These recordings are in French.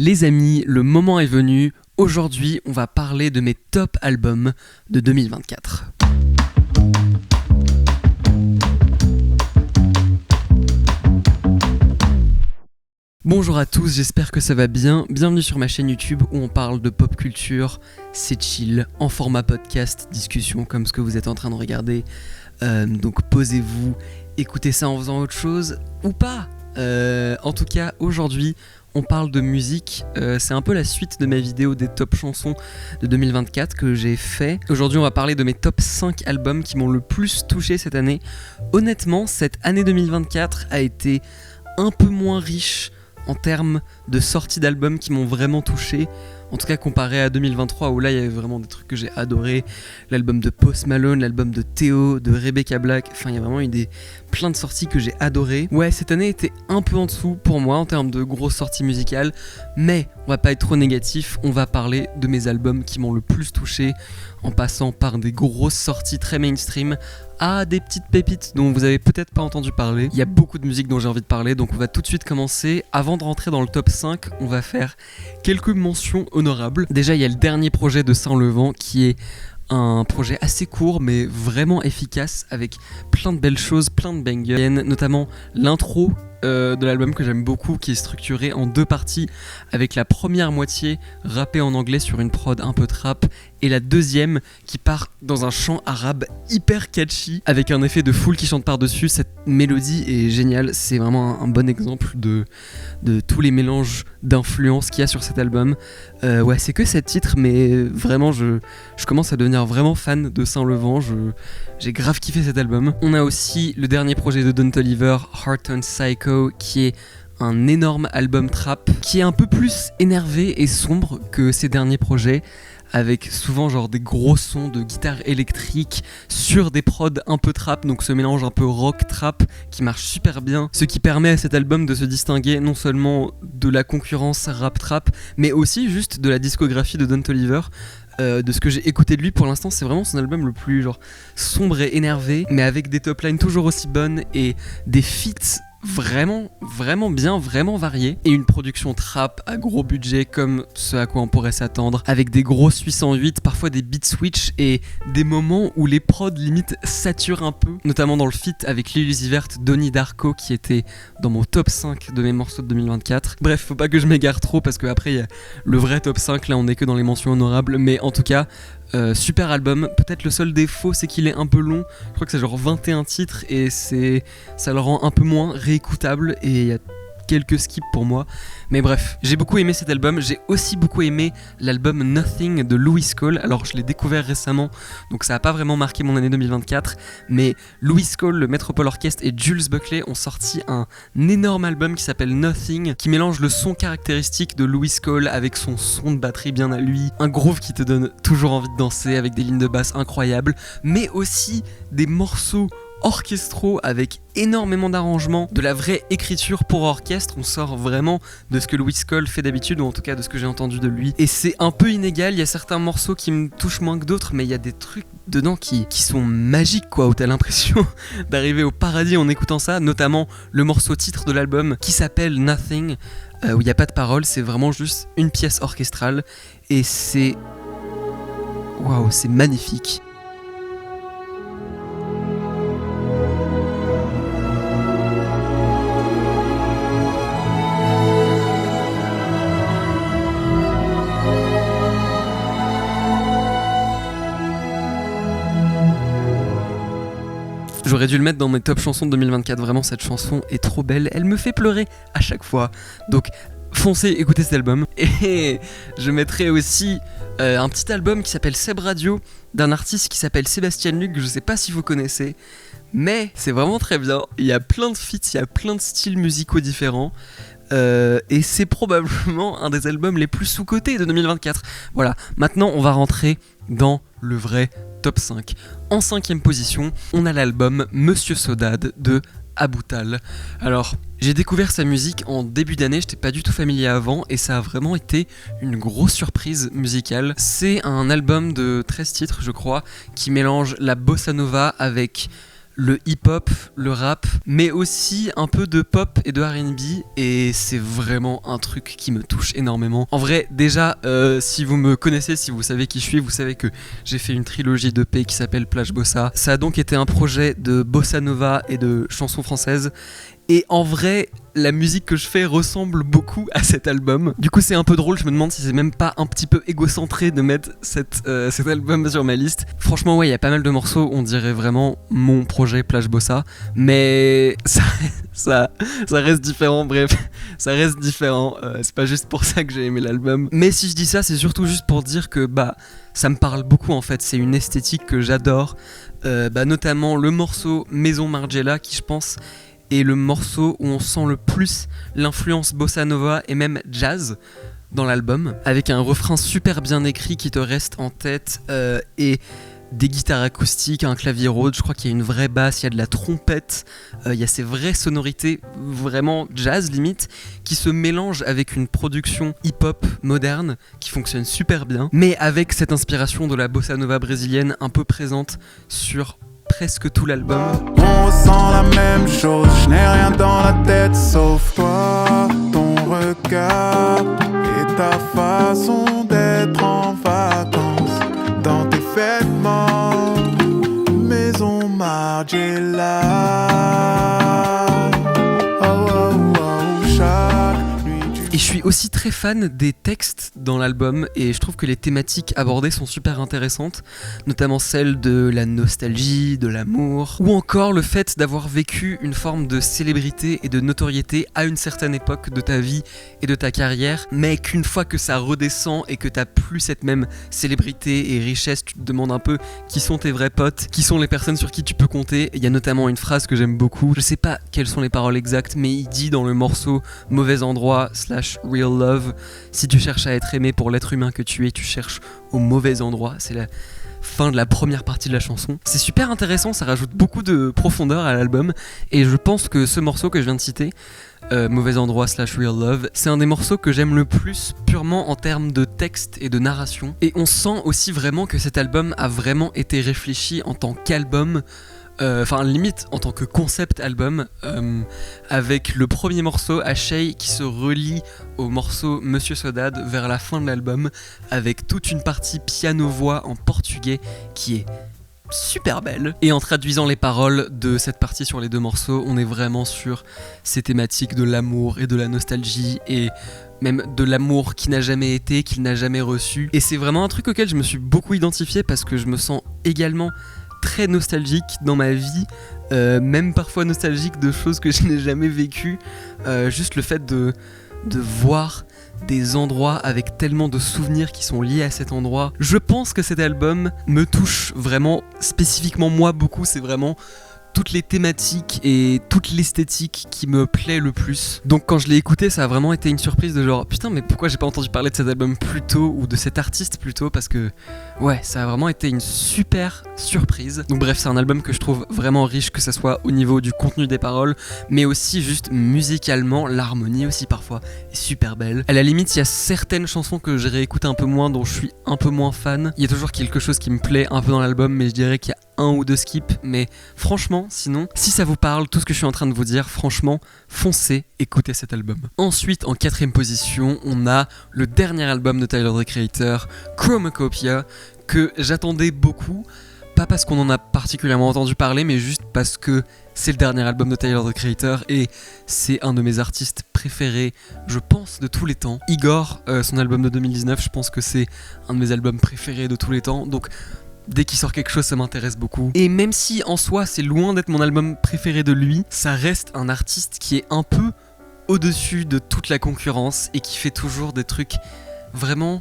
Les amis, le moment est venu. Aujourd'hui, on va parler de mes top albums de 2024. Bonjour à tous, j'espère que ça va bien. Bienvenue sur ma chaîne YouTube où on parle de pop culture. C'est chill, en format podcast, discussion comme ce que vous êtes en train de regarder. Donc posez-vous, écoutez ça en faisant autre chose ou pas. En tout cas, aujourd'hui, on parle de musique. C'est un peu la suite de ma vidéo des top chansons de 2024 que j'ai fait. Aujourd'hui, on va parler de mes top 5 albums qui m'ont le plus touché cette année. Honnêtement, cette année 2024 a été un peu moins riche en termes de sorties d'albums qui m'ont vraiment touché. En tout cas comparé à 2023 où là il y avait vraiment des trucs que j'ai adoré. L'album de Post Malone, l'album de Théo, de Rebecca Black. Enfin il y a vraiment eu plein de sorties que j'ai adoré. Ouais, cette année était un peu en dessous pour moi en termes de grosses sorties musicales. Mais on va pas être trop négatif, on va parler de mes albums qui m'ont le plus touché, en passant par des grosses sorties très mainstream à des petites pépites dont vous avez peut-être pas entendu parler. Il y a beaucoup de musique dont j'ai envie de parler, donc on va tout de suite commencer. Avant de rentrer dans le top 5, on va faire quelques mentions honorables. Déjà, il y a le dernier projet de Saint-Levant qui est un projet assez court mais vraiment efficace avec plein de belles choses, plein de bangers, notamment l'intro de l'album que j'aime beaucoup qui est structuré en deux parties avec la première moitié rappée en anglais sur une prod un peu trap et la deuxième qui part dans un chant arabe hyper catchy avec un effet de foule qui chante par-dessus. Cette mélodie est géniale, c'est vraiment un bon exemple de tous les mélanges d'influences qu'il y a sur cet album. Ouais, c'est que 7 titres mais vraiment je commence à devenir vraiment fan de Saint-Levant, j'ai grave kiffé cet album. On a aussi le dernier projet de Don Toliver, Heart on Psycho, qui est un énorme album trap qui est un peu plus énervé et sombre que ses derniers projets, avec souvent genre des gros sons de guitare électrique sur des prods un peu trap, donc ce mélange un peu rock trap qui marche super bien, ce qui permet à cet album de se distinguer non seulement de la concurrence rap trap mais aussi juste de la discographie de Don Toliver. De ce que j'ai écouté de lui pour l'instant, c'est vraiment son album le plus genre sombre et énervé, mais avec des top lines toujours aussi bonnes et des feats vraiment bien, vraiment variés, et une production trap à gros budget comme ce à quoi on pourrait s'attendre, avec des grosses 808, parfois des beat switch et des moments où les prods limite saturent un peu, notamment dans le feat avec Lil Uzi Vert, Donnie Darko qui était dans mon top 5 de mes morceaux de 2024. Bref, faut pas que je m'égare trop parce que après il y a le vrai top 5, là on est que dans les mentions honorables, mais en tout cas super album. Peut-être le seul défaut c'est qu'il est un peu long, je crois que c'est genre 21 titres et ça le rend un peu moins réécoutable et il y a quelques skips pour moi, mais bref, j'ai beaucoup aimé cet album. J'ai aussi beaucoup aimé l'album Nothing de Louis Cole. Alors je l'ai découvert récemment, donc ça a pas vraiment marqué mon année 2024, mais Louis Cole, le Metropole Orchestre et Jules Buckley ont sorti un énorme album qui s'appelle Nothing, qui mélange le son caractéristique de Louis Cole avec son son de batterie bien à lui, un groove qui te donne toujours envie de danser avec des lignes de basse incroyables, mais aussi des morceaux orchestraux avec énormément d'arrangements, de la vraie écriture pour orchestre. On sort vraiment de ce que Louis Cole fait d'habitude, ou en tout cas de ce que j'ai entendu de lui, et c'est un peu inégal. Il y a certains morceaux qui me touchent moins que d'autres, mais il y a des trucs dedans qui sont magiques quoi, où t'as l'impression d'arriver au paradis en écoutant ça, notamment le morceau titre de l'album qui s'appelle Nothing, où il n'y a pas de paroles, c'est vraiment juste une pièce orchestrale et c'est waouh, c'est magnifique. J'aurais dû le mettre dans mes top chansons de 2024, vraiment cette chanson est trop belle, elle me fait pleurer à chaque fois, donc foncez écoutez cet album. Et je mettrai aussi un petit album qui s'appelle Seb Radio, d'un artiste qui s'appelle Sébastien Luc, je sais pas si vous connaissez, mais c'est vraiment très bien, il y a plein de feats, il y a plein de styles musicaux différents. Et c'est probablement un des albums les plus sous-cotés de 2024. Voilà, maintenant on va rentrer dans le vrai top 5. En 5ème position, on a l'album Monsieur Sodade de Aboutal. Alors, j'ai découvert sa musique en début d'année, j'étais pas du tout familier avant et ça a vraiment été une grosse surprise musicale. C'est un album de 13 titres, je crois, qui mélange la bossa nova avec le hip-hop, le rap, mais aussi un peu de pop et de R&B, et c'est vraiment un truc qui me touche énormément. En vrai, déjà, si vous me connaissez, si vous savez qui je suis, vous savez que j'ai fait une trilogie d'EP qui s'appelle Plage Bossa. Ça a donc été un projet de bossa nova et de chansons françaises, et en vrai, la musique que je fais ressemble beaucoup à cet album. Du coup, c'est un peu drôle, je me demande si c'est même pas un petit peu égocentré de mettre cet album sur ma liste. Franchement, ouais, il y a pas mal de morceaux, on dirait vraiment mon projet Plage Bossa, mais ça reste différent, bref, ça reste différent. C'est pas juste pour ça que j'ai aimé l'album. Mais si je dis ça, c'est surtout juste pour dire que ça me parle beaucoup en fait, c'est une esthétique que j'adore, notamment le morceau Maison Margiela qui je pense est le morceau où on sent le plus l'influence bossa nova et même jazz dans l'album, avec un refrain super bien écrit qui te reste en tête et des guitares acoustiques, un clavier Rhodes, je crois qu'il y a une vraie basse, il y a de la trompette, il y a ces vraies sonorités vraiment jazz limite qui se mélangent avec une production hip-hop moderne qui fonctionne super bien, mais avec cette inspiration de la bossa nova brésilienne un peu présente sur presque tout l'album. On ressent la même chose, je n'ai rien dans la tête sauf toi, ton regard et ta façon d'être en vacances dans tes vêtements, Maison Margiela. Et je suis aussi très fan des textes dans l'album et je trouve que les thématiques abordées sont super intéressantes, notamment celles de la nostalgie, de l'amour, ou encore le fait d'avoir vécu une forme de célébrité et de notoriété à une certaine époque de ta vie et de ta carrière, mais qu'une fois que ça redescend et que t'as plus cette même célébrité et richesse, tu te demandes un peu qui sont tes vrais potes, qui sont les personnes sur qui tu peux compter. Il y a notamment une phrase que j'aime beaucoup, je sais pas quelles sont les paroles exactes, mais il dit dans le morceau Mauvais endroit / Real Love, si tu cherches à être aimé pour l'être humain que tu es, tu cherches au mauvais endroit. C'est la fin de la première partie de la chanson. C'est super intéressant, ça rajoute beaucoup de profondeur à l'album et je pense que ce morceau que je viens de citer, Mauvais endroit / Real Love, c'est un des morceaux que j'aime le plus purement en termes de texte et de narration, et on sent aussi vraiment que cet album a vraiment été réfléchi en tant qu'album, limite en tant que concept album, avec le premier morceau Achei qui se relie au morceau Monsieur Saudade vers la fin de l'album, avec toute une partie piano-voix en portugais qui est super belle. Et en traduisant les paroles de cette partie sur les deux morceaux, on est vraiment sur ces thématiques de l'amour et de la nostalgie et même de l'amour qui n'a jamais été, qu'il n'a jamais reçu. Et c'est vraiment un truc auquel je me suis beaucoup identifié parce que je me sens également très nostalgique dans ma vie, même parfois nostalgique de choses que je n'ai jamais vécues. Juste le fait de voir des endroits avec tellement de souvenirs qui sont liés à cet endroit. Je pense que cet album me touche vraiment spécifiquement moi beaucoup, c'est vraiment toutes les thématiques et toute l'esthétique qui me plaît le plus. Donc quand je l'ai écouté, ça a vraiment été une surprise de genre putain mais pourquoi j'ai pas entendu parler de cet album plus tôt ou de cet artiste plus tôt, parce que ouais, ça a vraiment été une super surprise. Donc bref, c'est un album que je trouve vraiment riche, que ça soit au niveau du contenu des paroles, mais aussi juste musicalement, l'harmonie aussi parfois est super belle. À la limite, il y a certaines chansons que j'ai réécoutées un peu moins, dont je suis un peu moins fan. Il y a toujours quelque chose qui me plaît un peu dans l'album, mais je dirais qu'il y a un ou deux skips, mais franchement, sinon, si ça vous parle, tout ce que je suis en train de vous dire, franchement, foncez, écoutez cet album. Ensuite, en 4ème position, on a le dernier album de Tyler the Creator, Chromacopia, que j'attendais beaucoup, pas parce qu'on en a particulièrement entendu parler, mais juste parce que c'est le dernier album de Tyler the Creator et c'est un de mes artistes préférés, je pense, de tous les temps. Igor, son album de 2019, je pense que c'est un de mes albums préférés de tous les temps, donc dès qu'il sort quelque chose, ça m'intéresse beaucoup. Et même si en soi c'est loin d'être mon album préféré de lui, ça reste un artiste qui est un peu au-dessus de toute la concurrence et qui fait toujours des trucs vraiment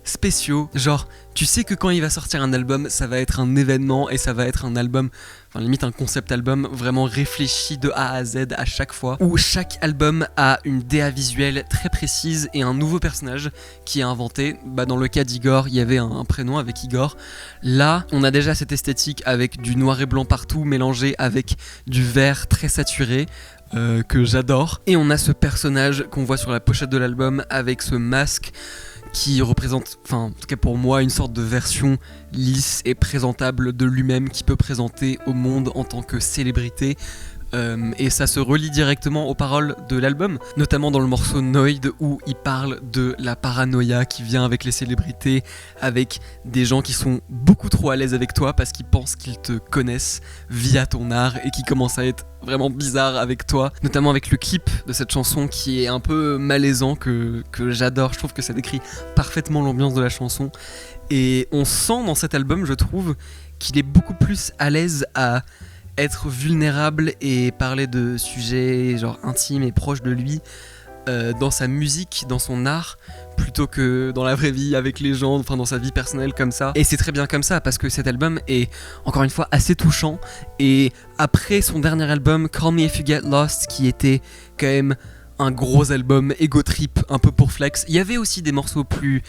spéciaux. Genre, tu sais que quand il va sortir un album, ça va être un événement et ça va être un album, enfin limite un concept album vraiment réfléchi de A à Z à chaque fois, où chaque album a une DA visuelle très précise et un nouveau personnage qui est inventé. Dans le cas d'Igor, il y avait un prénom avec Igor. Là, on a déjà cette esthétique avec du noir et blanc partout mélangé avec du vert très saturé. Que j'adore. Et on a ce personnage qu'on voit sur la pochette de l'album avec ce masque qui représente, enfin en tout cas pour moi, une sorte de version lisse et présentable de lui-même qui peut présenter au monde en tant que célébrité. Et ça se relie directement aux paroles de l'album, notamment dans le morceau Noid où il parle de la paranoïa qui vient avec les célébrités, avec des gens qui sont beaucoup trop à l'aise avec toi parce qu'ils pensent qu'ils te connaissent via ton art et qui commencent à être vraiment bizarres avec toi, notamment avec le clip de cette chanson qui est un peu malaisant, que j'adore. Je trouve que ça décrit parfaitement l'ambiance de la chanson et on sent dans cet album, je trouve, qu'il est beaucoup plus à l'aise à être vulnérable et parler de sujets genre intimes et proches de lui dans sa musique, dans son art, plutôt que dans la vraie vie avec les gens, enfin dans sa vie personnelle comme ça. Et c'est très bien comme ça parce que cet album est encore une fois assez touchant. Et après son dernier album Call Me If You Get Lost, qui était quand même un gros album ego trip un peu pour flex, il y avait aussi des morceaux plus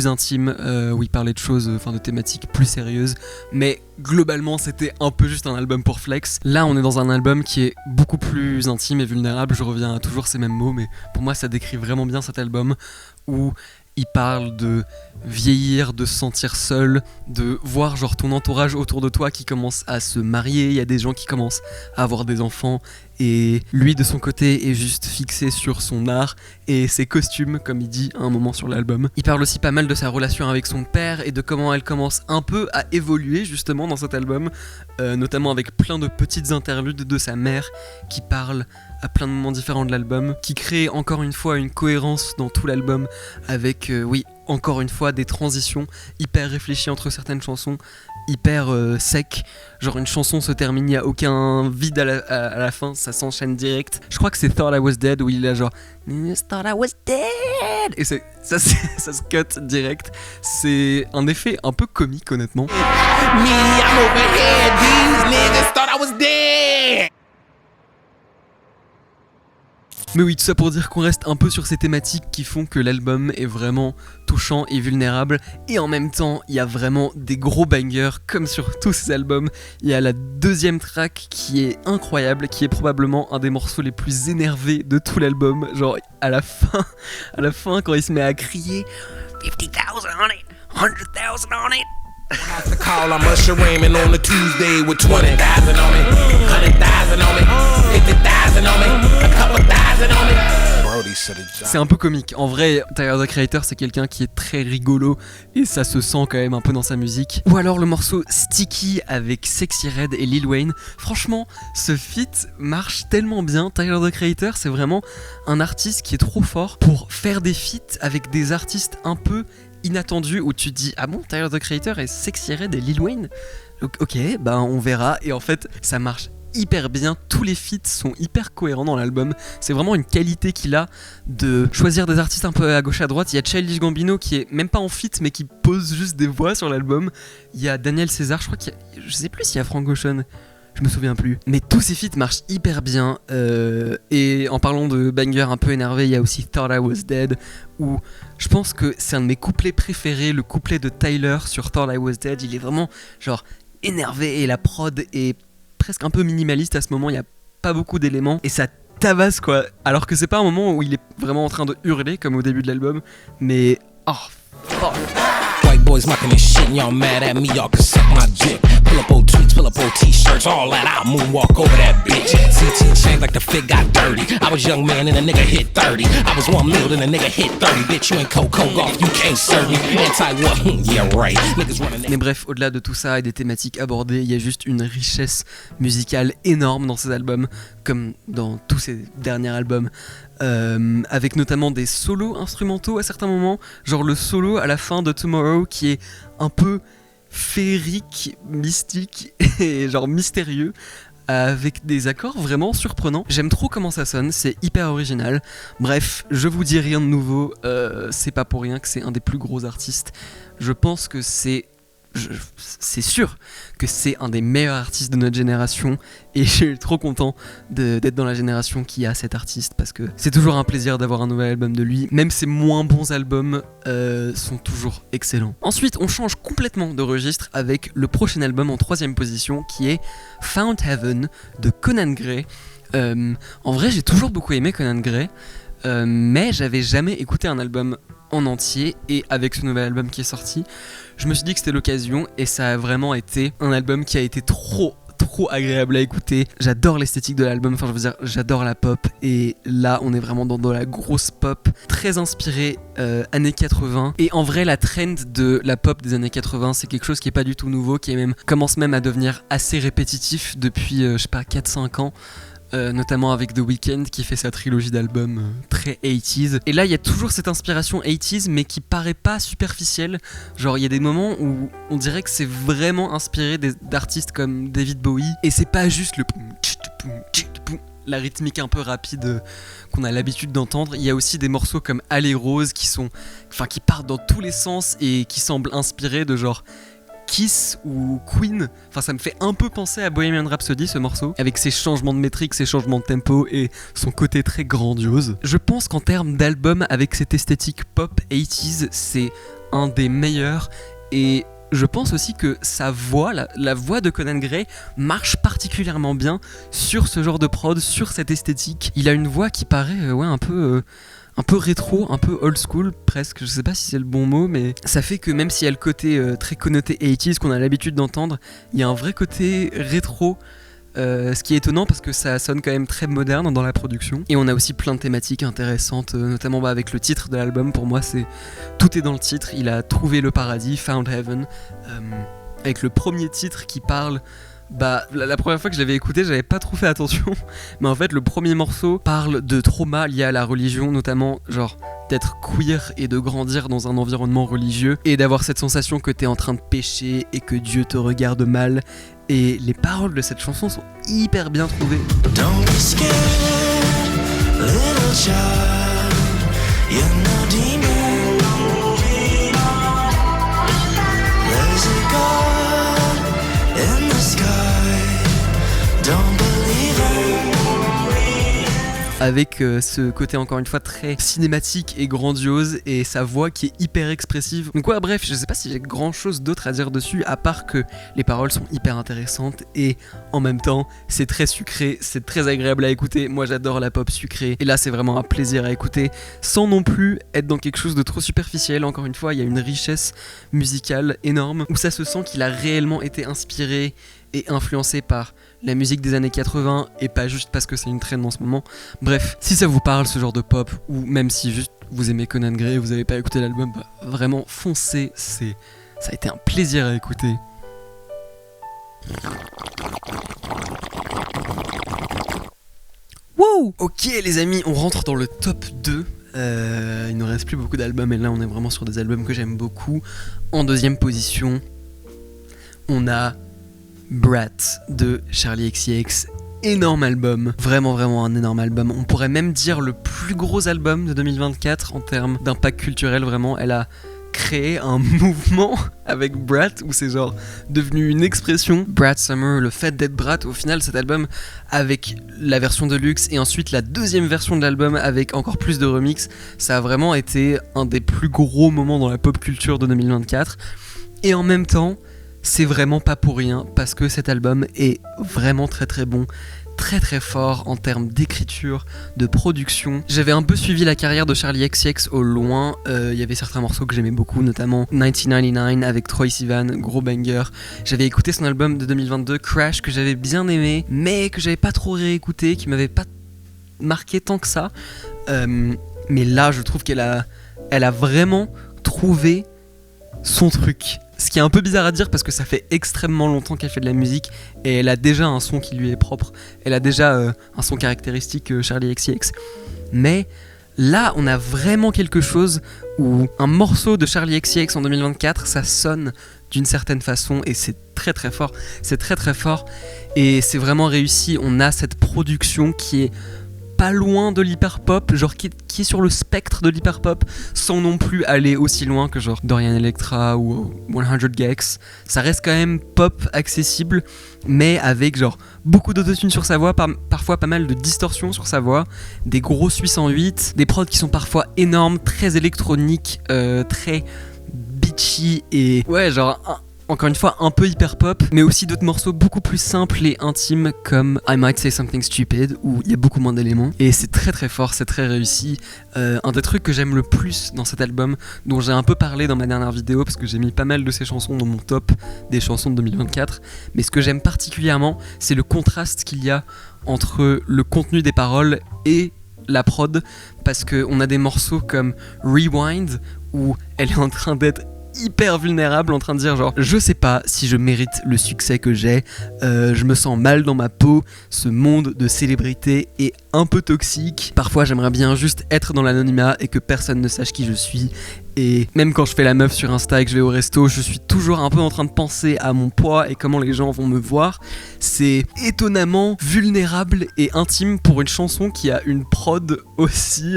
intimes où il parlait de choses, enfin de thématiques plus sérieuses, mais globalement c'était un peu juste un album pour flex. Là on est dans un album qui est beaucoup plus intime et vulnérable. Je reviens à toujours ces mêmes mots, mais pour moi ça décrit vraiment bien cet album où il parle de vieillir, de se sentir seul, de voir genre ton entourage autour de toi qui commence à se marier, il y a des gens qui commencent à avoir des enfants et lui de son côté est juste fixé sur son art et ses costumes comme il dit à un moment sur l'album. Il parle aussi pas mal de sa relation avec son père et de comment elle commence un peu à évoluer justement dans cet album, notamment avec plein de petites interludes de sa mère qui parle à plein de moments différents de l'album, qui crée encore une fois une cohérence dans tout l'album avec, encore une fois, des transitions hyper réfléchies entre certaines chansons, hyper sec. Genre une chanson se termine, il n'y a aucun vide à la fin, ça s'enchaîne direct. Je crois que c'est Thought I Was Dead où il a genre Thought I Was Dead et ça se cut direct. C'est un effet un peu comique honnêtement. Me, I'm over here, these niggas thought I was dead. Mais oui, tout ça pour dire qu'on reste un peu sur ces thématiques qui font que l'album est vraiment touchant et vulnérable. Et en même temps, il y a vraiment des gros bangers, comme sur tous ces albums. Il y a la deuxième track qui est incroyable, qui est probablement un des morceaux les plus énervés de tout l'album. Genre, à la fin, quand il se met à crier 50,000 on it, 100,000 on it. After the call, I'm mushrooming on a Tuesday with 20,000 on me, 100,000 on me, 50,000 on me, a couple thousand on me. C'est un peu comique. En vrai, Tyler the Creator, c'est quelqu'un qui est très rigolo et ça se sent quand même un peu dans sa musique. Ou alors le morceau Sticky avec Sexy Red et Lil Wayne. Franchement, ce feat marche tellement bien. Tyler the Creator, c'est vraiment un artiste qui est trop fort pour faire des feats avec des artistes un peu inattendu où tu te dis ah bon, Tyler the Creator et Sexy Red et Lil Wayne, ok, bah on verra. Et en fait ça marche hyper bien, tous les feats sont hyper cohérents dans l'album. C'est vraiment une qualité qu'il a de choisir des artistes un peu à gauche à droite. Il y a Childish Gambino qui est même pas en feat mais qui pose juste des voix sur l'album. Il y a Daniel César, je crois qu'il y a, je sais plus s'il y a Frank Ocean, je me souviens plus. Mais tous ces feats marchent hyper bien. Et en parlant de banger un peu énervé, il y a aussi Thought I Was Dead, où je pense que c'est un de mes couplets préférés, le couplet de Tyler sur Thought I Was Dead. Il est vraiment genre énervé et la prod est presque un peu minimaliste à ce moment, il n'y a pas beaucoup d'éléments et ça tabasse quoi. Alors que c'est pas un moment où il est vraiment en train de hurler comme au début de l'album, mais oh fuck. White boys mucking this shit and y'all mad at me, y'all can suck my dick. Pull up old tweets, pull up old t-shirts, all that, I'll moonwalk over that bitch. CT changed like the fit got dirty. I was young man and a nigga hit 30. I was 1 mil and a nigga hit 30. Bitch, you ain't Coco Golf, you can't serve me. Anti-what? Yeah right. Niggas running. Mais bref, au-delà de tout ça et des thématiques abordées, il y a juste une richesse musicale énorme dans ces albums, comme dans tous ces derniers albums. Avec notamment des solos instrumentaux à certains moments, genre le solo à la fin de Tomorrow qui est un peu féerique, mystique et genre mystérieux, avec des accords vraiment surprenants. J'aime trop comment ça sonne, c'est hyper original. Bref, je vous dis rien de nouveau, c'est pas pour rien que c'est un des plus gros artistes. Je pense que c'est sûr que c'est un des meilleurs artistes de notre génération et je suis trop content d'être dans la génération qui a cet artiste parce que c'est toujours un plaisir d'avoir un nouvel album de lui, même ses moins bons albums sont toujours excellents. Ensuite on change complètement de registre avec le prochain album en 3ème position qui est Found Heaven de Conan Gray. En vrai j'ai toujours beaucoup aimé Conan Gray, mais j'avais jamais écouté un album en entier. Et avec ce nouvel album qui est sorti, je me suis dit que c'était l'occasion, et ça a vraiment été un album qui a été trop agréable à écouter. J'adore l'esthétique de l'album, enfin je veux dire, j'adore la pop, et là on est vraiment dans de la grosse pop, très inspirée années 80. Et en vrai, la trend de la pop des années 80, c'est quelque chose qui est pas du tout nouveau, qui commence même à devenir assez répétitif depuis, je sais pas, 4-5 ans. Notamment avec The Weeknd qui fait sa trilogie d'albums très 80s. Et là il y a toujours cette inspiration 80s, mais qui paraît pas superficielle. Genre il y a des moments où on dirait que c'est vraiment inspiré d'artistes comme David Bowie, et c'est pas juste la rythmique un peu rapide qu'on a l'habitude d'entendre. Il y a aussi des morceaux comme Alley Rose qui partent dans tous les sens et qui semblent inspirés de genre Kiss ou Queen. Enfin, ça me fait un peu penser à Bohemian Rhapsody, ce morceau, avec ses changements de métrique, ses changements de tempo et son côté très grandiose. Je pense qu'en termes d'album avec cette esthétique pop 80s, c'est un des meilleurs, et je pense aussi que sa voix, la voix de Conan Gray, marche particulièrement bien sur ce genre de prod, sur cette esthétique. Il a une voix qui paraît un peu rétro, un peu old school presque, je sais pas si c'est le bon mot, mais ça fait que même s'il y a le côté très connoté 80s qu'on a l'habitude d'entendre, il y a un vrai côté rétro, ce qui est étonnant parce que ça sonne quand même très moderne dans la production. Et on a aussi plein de thématiques intéressantes, notamment avec le titre de l'album. Pour moi, tout est dans le titre. Il a trouvé le paradis, Found Heaven, avec le premier titre qui parle... la première fois que je l'avais écouté, j'avais pas trop fait attention, mais en fait le premier morceau parle de trauma liés à la religion, notamment genre d'être queer et de grandir dans un environnement religieux et d'avoir cette sensation que t'es en train de pécher et que Dieu te regarde mal. Et les paroles de cette chanson sont hyper bien trouvées. Don't be scared, little child, you're no demon. There's a God in the sky, don't believe it. Avec ce côté encore une fois très cinématique et grandiose, et sa voix qui est hyper expressive. Donc ouais, bref, je sais pas si j'ai grand chose d'autre à dire dessus, à part que les paroles sont hyper intéressantes, et en même temps c'est très sucré, c'est très agréable à écouter. Moi j'adore la pop sucrée, et là c'est vraiment un plaisir à écouter, sans non plus être dans quelque chose de trop superficiel. Encore une fois, il y a une richesse musicale énorme, où ça se sent qu'il a réellement été inspiré et influencé par la musique des années 80, et pas juste parce que c'est une trend en ce moment. Bref, si ça vous parle ce genre de pop, ou même si juste vous aimez Conan Gray et vous avez pas écouté l'album, vraiment foncez, ça a été un plaisir à écouter. Wow. Ok les amis, on rentre dans le top 2. Il ne reste plus beaucoup d'albums, et là on est vraiment sur des albums que j'aime beaucoup. En deuxième position, on a Brat de Charli XCX. Énorme album, vraiment un énorme album. On pourrait même dire le plus gros album de 2024 en termes d'impact culturel. Vraiment, elle a créé un mouvement avec Brat où c'est genre devenu une expression. Brat Summer, le fait d'être Brat. Au final, cet album avec la version deluxe et ensuite la deuxième version de l'album avec encore plus de remix, ça a vraiment été un des plus gros moments dans la pop culture de 2024. Et en même temps, c'est vraiment pas pour rien, parce que cet album est vraiment très bon, très fort en termes d'écriture, de production. J'avais un peu suivi la carrière de Charli XCX au loin, il y avait certains morceaux que j'aimais beaucoup, notamment 1999 avec Troye Sivan, gros banger. J'avais écouté son album de 2022, Crash, que j'avais bien aimé, mais que j'avais pas trop réécouté, qui m'avait pas marqué tant que ça. Mais là, je trouve qu'elle a vraiment trouvé son truc. Ce qui est un peu bizarre à dire parce que ça fait extrêmement longtemps qu'elle fait de la musique et elle a déjà un son qui lui est propre. Elle a déjà un son caractéristique Charli XCX. Mais là, on a vraiment quelque chose où un morceau de Charli XCX en 2024, ça sonne d'une certaine façon et c'est très fort. C'est très fort et c'est vraiment réussi. On a cette production qui est pas loin de l'hyperpop, genre qui est sur le spectre de l'hyperpop, sans non plus aller aussi loin que genre Dorian Electra ou 100 Gex. Ça reste quand même pop accessible, mais avec genre beaucoup d'autotune sur sa voix, parfois pas mal de distorsion sur sa voix, des gros 808, des prods qui sont parfois énormes, très électroniques, très bitchy, et ouais, genre encore une fois un peu hyper pop, mais aussi d'autres morceaux beaucoup plus simples et intimes comme I Might Say Something Stupid, où il y a beaucoup moins d'éléments, et c'est très très fort, c'est très réussi. Un des trucs que j'aime le plus dans cet album, dont j'ai un peu parlé dans ma dernière vidéo, parce que j'ai mis pas mal de ces chansons dans mon top des chansons de 2024, mais ce que j'aime particulièrement, c'est le contraste qu'il y a entre le contenu des paroles et la prod, parce qu'on a des morceaux comme Rewind, où elle est en train d'être hyper vulnérable, en train de dire genre je sais pas si je mérite le succès que j'ai, je me sens mal dans ma peau, ce monde de célébrité est un peu toxique, parfois j'aimerais bien juste être dans l'anonymat et que personne ne sache qui je suis. Et même quand je fais la meuf sur Insta et que je vais au resto, je suis toujours un peu en train de penser à mon poids et comment les gens vont me voir. C'est étonnamment vulnérable et intime pour une chanson qui a une prod aussi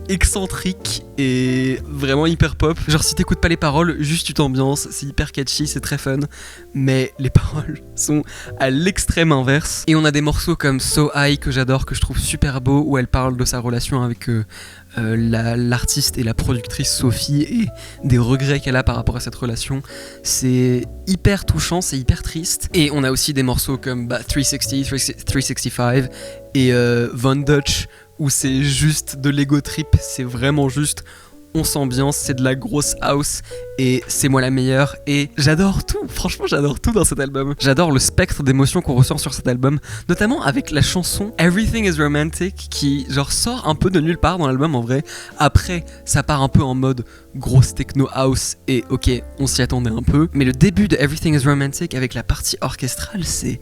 excentrique et vraiment hyper pop. Genre si t'écoutes pas les paroles, juste tu t'ambiances, c'est hyper catchy, c'est très fun, mais les paroles sont à l'extrême inverse. Et on a des morceaux comme So High que j'adore, que je trouve super beau, où elle parle de sa relation avec l'artiste et la productrice Sophie et des regrets qu'elle a par rapport à cette relation. C'est hyper touchant, c'est hyper triste. Et on a aussi des morceaux comme 360, 365 et Von Dutch, où c'est juste de l'ego trip, c'est vraiment juste on s'ambiance, c'est de la grosse house et c'est moi la meilleure. Et j'adore tout, franchement j'adore tout dans cet album. J'adore le spectre d'émotions qu'on ressent sur cet album, notamment avec la chanson Everything is Romantic qui genre sort un peu de nulle part dans l'album en vrai. Après ça part un peu en mode grosse techno house et ok on s'y attendait un peu, mais le début de Everything is Romantic avec la partie orchestrale c'est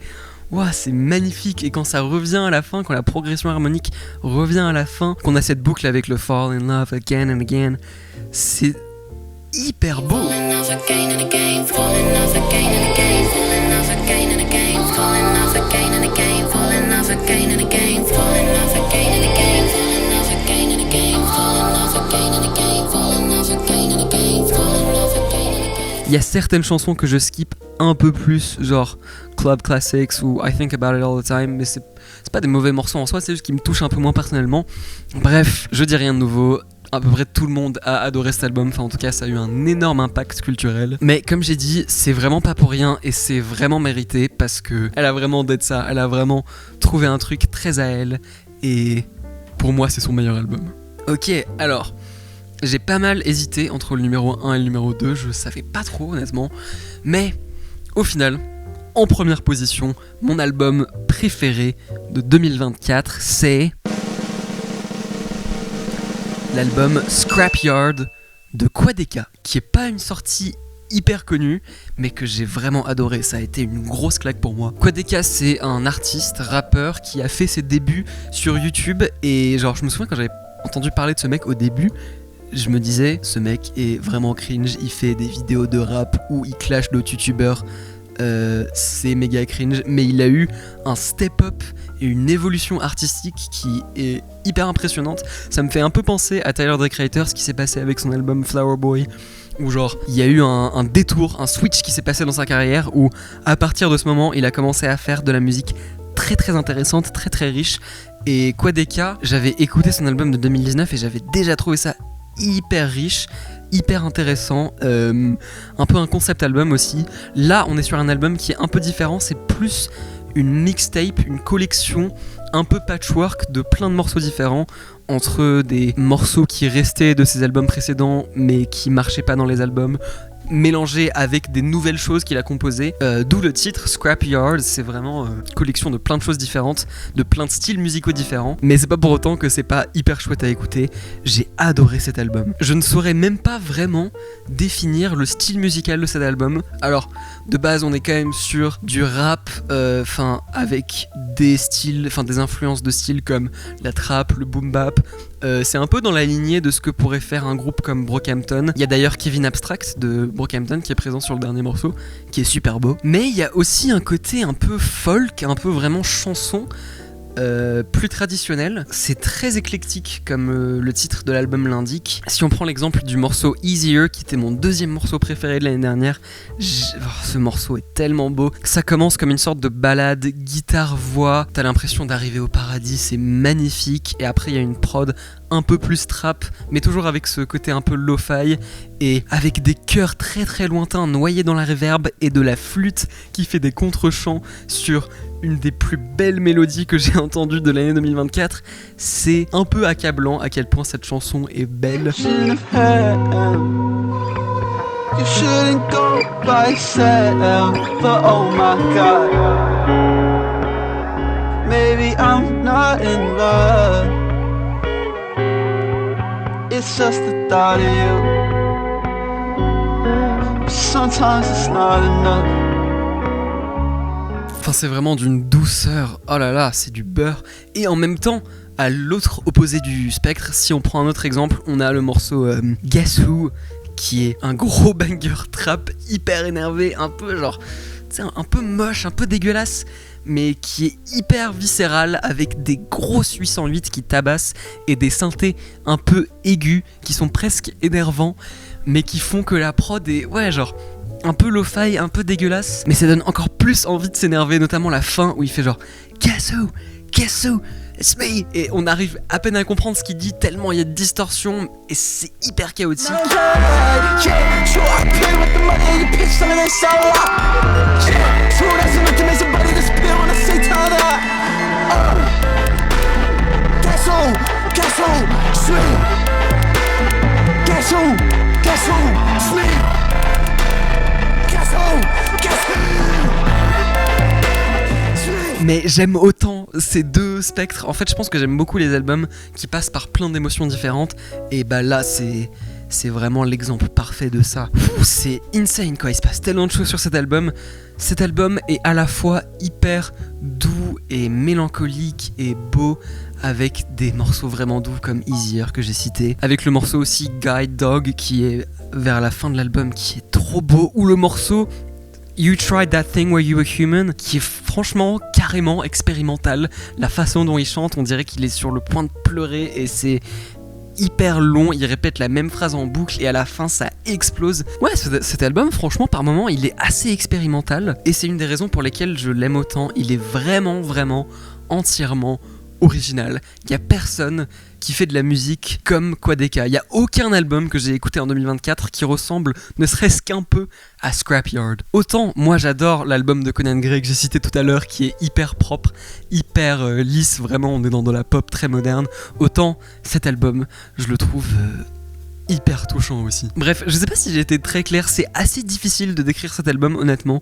magnifique. Et quand ça revient à la fin, quand la progression harmonique revient à la fin, qu'on a cette boucle avec le Fall in Love Again and Again, c'est hyper beau. Il y a certaines chansons que je skip un peu plus, genre Club Classics ou I Think About It All the Time, mais c'est pas des mauvais morceaux en soi, c'est juste qu'ils me touchent un peu moins personnellement. Bref, je dis rien de nouveau, à peu près tout le monde a adoré cet album, enfin en tout cas ça a eu un énorme impact culturel. Mais comme j'ai dit, c'est vraiment pas pour rien et c'est vraiment mérité parce que elle a vraiment d'être ça, elle a vraiment trouvé un truc très à elle et pour moi c'est son meilleur album. Ok, alors... j'ai pas mal hésité entre le numéro 1 et le numéro 2, je savais pas trop honnêtement, mais au final, en première position, mon album préféré de 2024, c'est l'album Scrapyard de Quadeka, qui est pas une sortie hyper connue, mais que j'ai vraiment adoré, ça a été une grosse claque pour moi. Quadeka c'est un artiste, rappeur, qui a fait ses débuts sur YouTube, et genre je me souviens quand j'avais entendu parler de ce mec au début, je me disais, ce mec est vraiment cringe, il fait des vidéos de rap où il clash d'autres youtubeurs, c'est méga cringe, mais il a eu un step-up et une évolution artistique qui est hyper impressionnante. Ça me fait un peu penser à Tyler, the Creator, ce qui s'est passé avec son album Flower Boy, où genre il y a eu un détour, un switch qui s'est passé dans sa carrière, où à partir de ce moment, il a commencé à faire de la musique très très intéressante, très très riche. Et Quadeka, j'avais écouté son album de 2019 et j'avais déjà trouvé ça hyper riche, hyper intéressant, un peu un concept album aussi. Là on est sur un album qui est un peu différent, c'est plus une mixtape, une collection un peu patchwork de plein de morceaux différents, entre des morceaux qui restaient de ses albums précédents mais qui marchaient pas dans les albums, mélangé avec des nouvelles choses qu'il a composées, d'où le titre Scrapyard. C'est vraiment une collection de plein de choses différentes, de plein de styles musicaux différents, mais c'est pas pour autant que c'est pas hyper chouette à écouter. J'ai adoré cet album. Je ne saurais même pas vraiment définir le style musical de cet album. Alors de base on est quand même sur du rap, avec des styles, des influences de styles comme la trap, le boom bap. C'est un peu dans la lignée de ce que pourrait faire un groupe comme Brockhampton. Il y a d'ailleurs Kevin Abstract de Brockhampton qui est présent sur le dernier morceau, qui est super beau. Mais il y a aussi un côté un peu folk, un peu vraiment chanson, plus traditionnel. C'est très éclectique comme le titre de l'album l'indique. Si on prend l'exemple du morceau Easier, qui était mon deuxième morceau préféré de l'année dernière, ce morceau est tellement beau. Ça commence comme une sorte de ballade, guitare-voix, t'as l'impression d'arriver au paradis, c'est magnifique. Et après il y a une prod un peu plus trap, mais toujours avec ce côté un peu lo-fi, et avec des chœurs très très lointains noyés dans la reverb, et de la flûte qui fait des contre-chants sur une des plus belles mélodies que j'ai entendues de l'année 2024. C'est un peu accablant à quel point cette chanson est belle. You shouldn't go by yourself, but oh my god, maybe I'm not in love. It's just the thought of you. Sometimes it's not enough. Enfin, c'est vraiment d'une douceur, oh là là, c'est du beurre. Et en même temps, à l'autre opposé du spectre, si on prend un autre exemple, on a le morceau Guess Who, qui est un gros banger trap hyper énervé, un peu genre, tu sais, un peu moche, un peu dégueulasse, mais qui est hyper viscéral, avec des grosses 808 qui tabassent et des synthés un peu aigus qui sont presque énervants, mais qui font que la prod est, ouais, genre un peu lo-fi, un peu dégueulasse, mais ça donne encore plus envie de s'énerver, notamment la fin où il fait genre Guess who, it's me, et on arrive à peine à comprendre ce qu'il dit tellement il y a de distorsion et c'est hyper chaotique. Mais j'aime autant ces deux spectres. En fait, je pense que j'aime beaucoup les albums qui passent par plein d'émotions différentes. Et bah là, c'est vraiment l'exemple parfait de ça. C'est insane quoi, il se passe tellement de choses sur cet album. Cet album est à la fois hyper doux et mélancolique et beau, avec des morceaux vraiment doux comme Easier que j'ai cité, avec le morceau aussi Guide Dog qui est vers la fin de l'album qui est trop beau, ou le morceau You Tried That Thing Where You Were Human, qui est franchement carrément expérimental. La façon dont il chante, on dirait qu'il est sur le point de pleurer et c'est hyper long, il répète la même phrase en boucle et à la fin ça explose. Ouais, cet album, franchement, par moments, il est assez expérimental et c'est une des raisons pour lesquelles je l'aime autant. Il est vraiment, vraiment, entièrement original. Il y a personne qui fait de la musique comme Quadeka. Il y a aucun album que j'ai écouté en 2024 qui ressemble ne serait-ce qu'un peu à Scrapyard. Autant moi j'adore l'album de Conan Gray que j'ai cité tout à l'heure qui est hyper propre, hyper lisse, vraiment on est dans de la pop très moderne, autant cet album je le trouve hyper touchant aussi. Bref, je sais pas si j'ai été très clair, c'est assez difficile de décrire cet album honnêtement.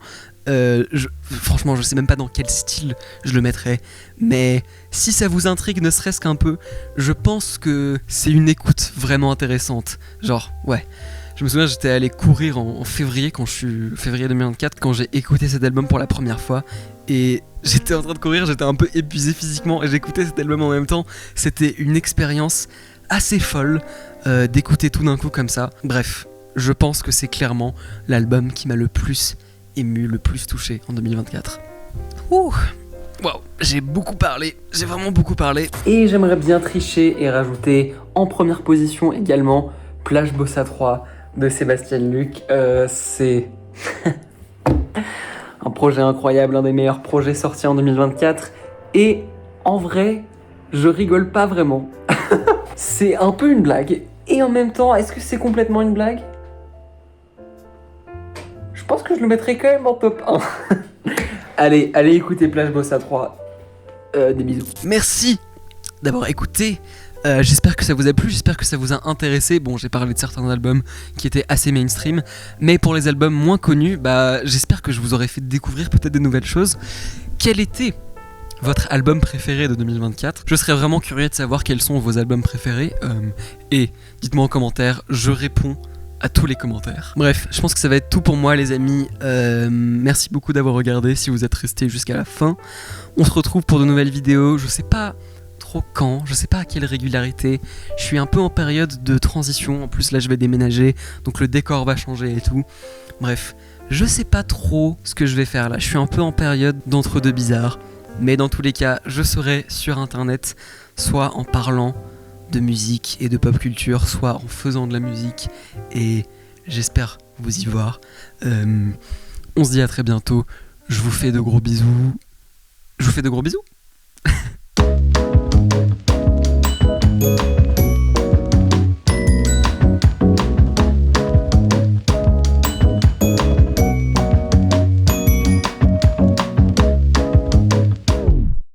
Franchement, je sais même pas dans quel style je le mettrais, mais si ça vous intrigue ne serait-ce qu'un peu, je pense que c'est une écoute vraiment intéressante. Genre, ouais. Je me souviens, j'étais allé courir en février, février 2024, quand j'ai écouté cet album pour la première fois, et j'étais en train de courir, j'étais un peu épuisé physiquement, et j'écoutais cet album en même temps. C'était une expérience assez folle d'écouter tout d'un coup comme ça. Bref, je pense que c'est clairement l'album qui m'a le plus ému, le plus touché en 2024. Ouh, wow, j'ai beaucoup parlé, j'ai vraiment beaucoup parlé. Et j'aimerais bien tricher et rajouter en première position également Plage Bossa 3 de Sébastien Luc. C'est un projet incroyable, un des meilleurs projets sortis en 2024. Et en vrai, je rigole pas vraiment. C'est un peu une blague. Et en même temps, est-ce que c'est complètement une blague ? Je pense que je le mettrai quand même en top 1. allez écouter Plage Bossa 3. Des bisous. Merci d'avoir écouté. J'espère que ça vous a plu, j'espère que ça vous a intéressé. Bon, j'ai parlé de certains albums qui étaient assez mainstream, mais pour les albums moins connus, j'espère que je vous aurai fait découvrir peut-être des nouvelles choses. Quel était votre album préféré de 2024 ? Je serais vraiment curieux de savoir quels sont vos albums préférés. Et dites-moi en commentaire, je réponds à tous les commentaires. Bref, je pense que ça va être tout pour moi les amis. Merci beaucoup d'avoir regardé si vous êtes restés jusqu'à la fin. On se retrouve pour de nouvelles vidéos, je sais pas trop quand, je sais pas à quelle régularité. Je suis un peu en période de transition, en plus là je vais déménager, donc le décor va changer et tout. Bref, je sais pas trop ce que je vais faire là, je suis un peu en période d'entre-deux bizarres. Mais dans tous les cas, je serai sur internet, soit en parlant de musique et de pop culture, soit en faisant de la musique, et j'espère vous y voir. On se dit à très bientôt, je vous fais de gros bisous.